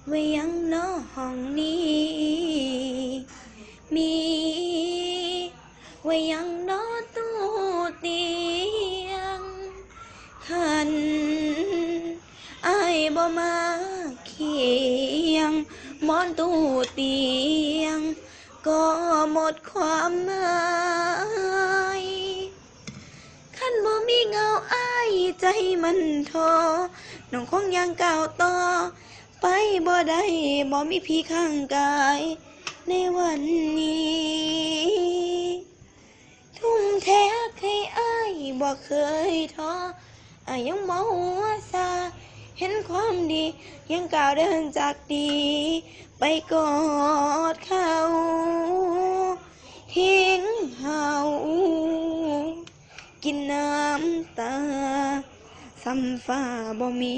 ไว้ยังนอห้องนี้มีไว้ยังนอตู้เตียงคันอายบ่มาเคียงมอนตู้เตียงก็หมดความหมายคันบ่มีเงาอายใจมันท้อน้องคงยังก้าวต่อไปบ่ได้บ่มีพี่ข้างกายในวันนี้ทุ่มเทให้อายบ่เคยท้ออายยังบ่หัวซาเห็นความดียังก้าวเดินจากดีไปกอดเขาทิ้งเฮากินน้ำตาซ้ำฟ้าบ่มี